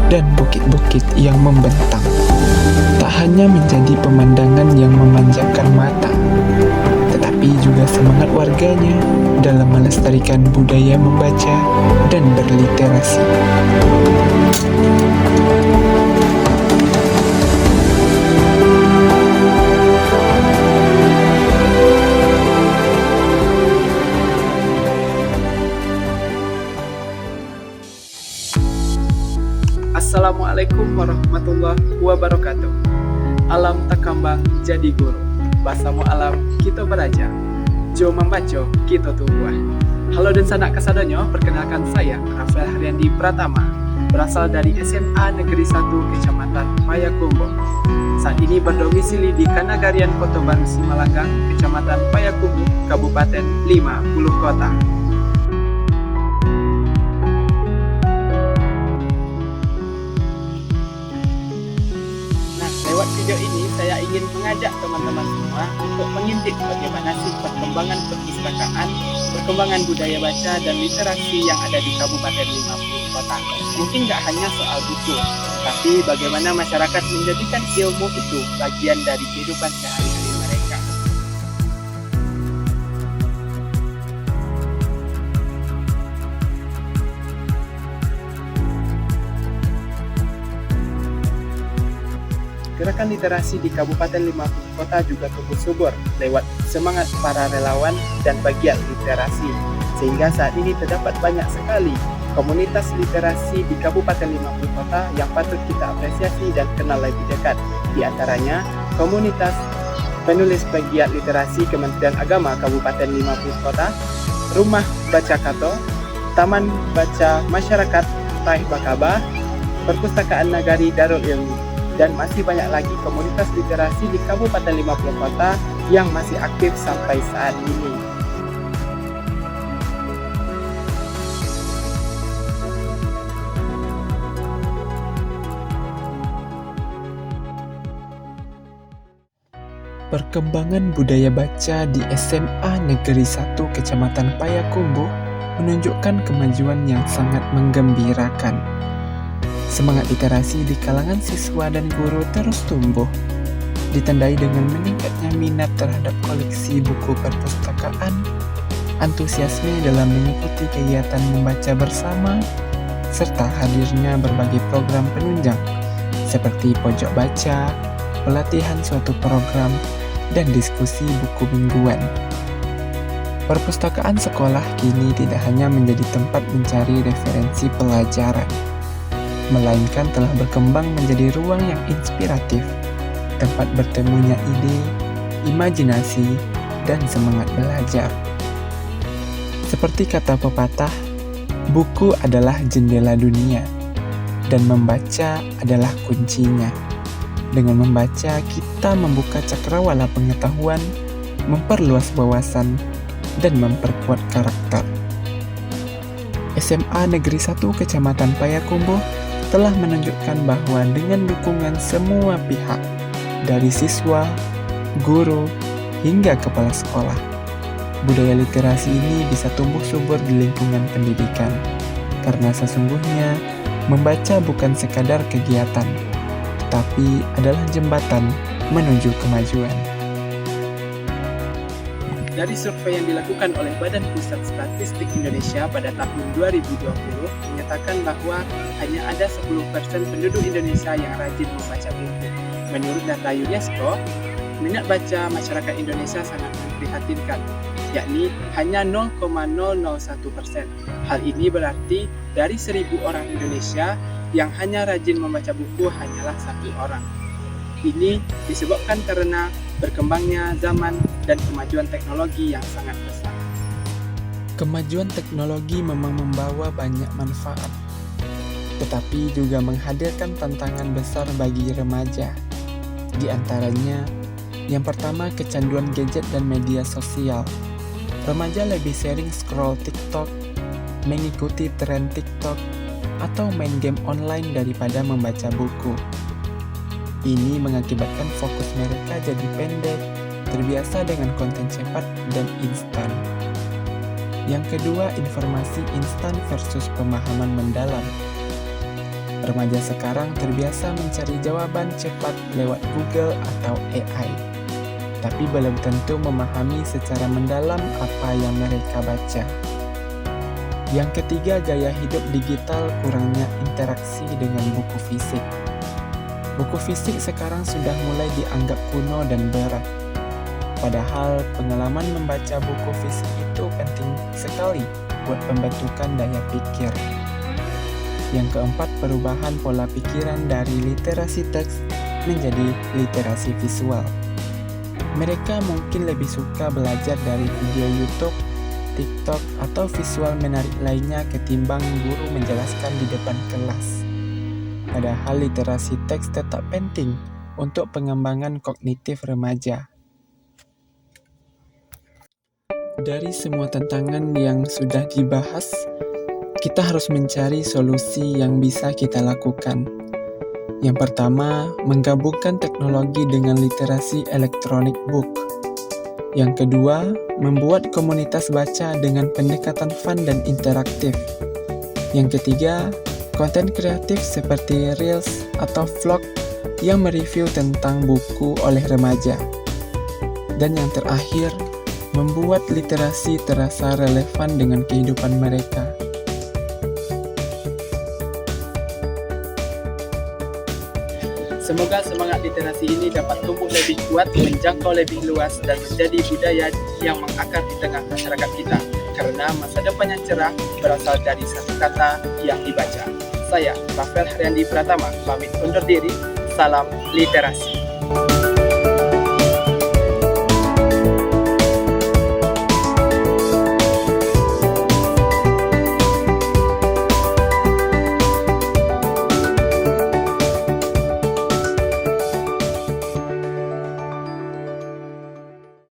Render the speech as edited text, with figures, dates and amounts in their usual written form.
dan bukit-bukit yang membentang tak hanya menjadi pemandangan yang memanjakan mata, tetapi juga semangat warganya dalam melestarikan budaya membaca dan berliterasi. Assalamualaikum warahmatullahi wabarakatuh. Alam takambang jadi guru. Basamu alam kita belajar. Jo membaca kita tumbuh. Halo dan sanak kasadonyo, perkenalkan saya Rafael Haryandi Pratama, berasal dari SMA Negeri 1 Kecamatan Payakumbuh. Saat ini berdomisili di Kanagarian Kota Baru Simalakang, Kecamatan Payakumbuh, Kabupaten 50 Kota. Lewat video ini, saya ingin mengajak teman-teman semua untuk mengintip bagaimana sih perkembangan perpustakaan, perkembangan budaya baca dan literasi yang ada di Kabupaten 50 Kota. Mungkin nggak hanya soal buku, tapi bagaimana masyarakat menjadikan ilmu itu bagian dari kehidupan sehari-hari mereka. Gerakan literasi di Kabupaten 50 Kota juga tumbuh subur lewat semangat para relawan dan bagian literasi. Sehingga saat ini terdapat banyak sekali komunitas literasi di Kabupaten 50 Kota yang patut kita apresiasi dan kenal lebih dekat. Di antaranya komunitas penulis pegiat literasi Kementerian Agama Kabupaten 50 Kota, Rumah Baca Kato, Taman Baca Masyarakat Taih Bakaba, Perpustakaan Nagari Darul Ilmi, dan masih banyak lagi komunitas literasi di Kabupaten 50 Kota yang masih aktif sampai saat ini. Perkembangan budaya baca di SMA Negeri 1 Kecamatan Payakumbuh menunjukkan kemajuan yang sangat menggembirakan. Semangat literasi di kalangan siswa dan guru terus tumbuh, ditandai dengan meningkatnya minat terhadap koleksi buku perpustakaan, antusiasme dalam mengikuti kegiatan membaca bersama, serta hadirnya berbagai program penunjang seperti pojok baca, pelatihan suatu program, dan diskusi buku mingguan. Perpustakaan sekolah kini tidak hanya menjadi tempat mencari referensi pelajaran, melainkan telah berkembang menjadi ruang yang inspiratif, tempat bertemunya ide, imajinasi, dan semangat belajar. Seperti kata pepatah, buku adalah jendela dunia, dan membaca adalah kuncinya. Dengan membaca, kita membuka cakrawala pengetahuan, memperluas wawasan, dan memperkuat karakter. SMA Negeri 1 Kecamatan Payakumbuh telah menunjukkan bahwa dengan dukungan semua pihak, dari siswa, guru, hingga kepala sekolah, budaya literasi ini bisa tumbuh subur di lingkungan pendidikan. Karena sesungguhnya, membaca bukan sekadar kegiatan, tetapi adalah jembatan menuju kemajuan. Dari survei yang dilakukan oleh Badan Pusat Statistik Indonesia pada tahun 2020 menyatakan bahwa hanya ada 10% penduduk Indonesia yang rajin membaca buku. Menurut data UNESCO, minat baca masyarakat Indonesia sangat memprihatinkan, yakni hanya 0,001%. Hal ini berarti dari 1.000 orang Indonesia yang hanya rajin membaca buku hanyalah 1 orang. Ini disebabkan karena berkembangnya zaman dan kemajuan teknologi yang sangat pesat. Kemajuan teknologi memang membawa banyak manfaat, tetapi juga menghadirkan tantangan besar bagi remaja. Di antaranya, yang pertama kecanduan gadget dan media sosial. Remaja lebih sering scroll TikTok, mengikuti tren TikTok, atau main game online daripada membaca buku. Ini mengakibatkan fokus mereka jadi pendek, terbiasa dengan konten cepat dan instan. Yang kedua, informasi instan versus pemahaman mendalam. Remaja sekarang terbiasa mencari jawaban cepat lewat Google atau AI, tapi belum tentu memahami secara mendalam apa yang mereka baca. Yang ketiga, gaya hidup digital, kurangnya interaksi dengan buku fisik. Buku fisik sekarang sudah mulai dianggap kuno dan berat. Padahal pengalaman membaca buku fisik itu penting sekali buat pembentukan daya pikir. Yang keempat, perubahan pola pikiran dari literasi teks menjadi literasi visual. Mereka mungkin lebih suka belajar dari video YouTube, TikTok, atau visual menarik lainnya ketimbang guru menjelaskan di depan kelas. Padahal literasi teks tetap penting untuk pengembangan kognitif remaja. Dari semua tantangan yang sudah dibahas, kita harus mencari solusi yang bisa kita lakukan. Yang pertama, menggabungkan teknologi dengan literasi elektronik book. Yang kedua, membuat komunitas baca dengan pendekatan fun dan interaktif. Yang ketiga, konten kreatif seperti Reels atau vlog yang mereview tentang buku oleh remaja. Dan yang terakhir, membuat literasi terasa relevan dengan kehidupan mereka. Semoga semangat literasi ini dapat tumbuh lebih kuat, menjangkau lebih luas, dan menjadi budaya yang mengakar di tengah masyarakat kita. Karena masa depan yang cerah berasal dari satu kata yang dibaca. Saya, Rafael Haryandi Pratama, pamit undur diri. Salam literasi.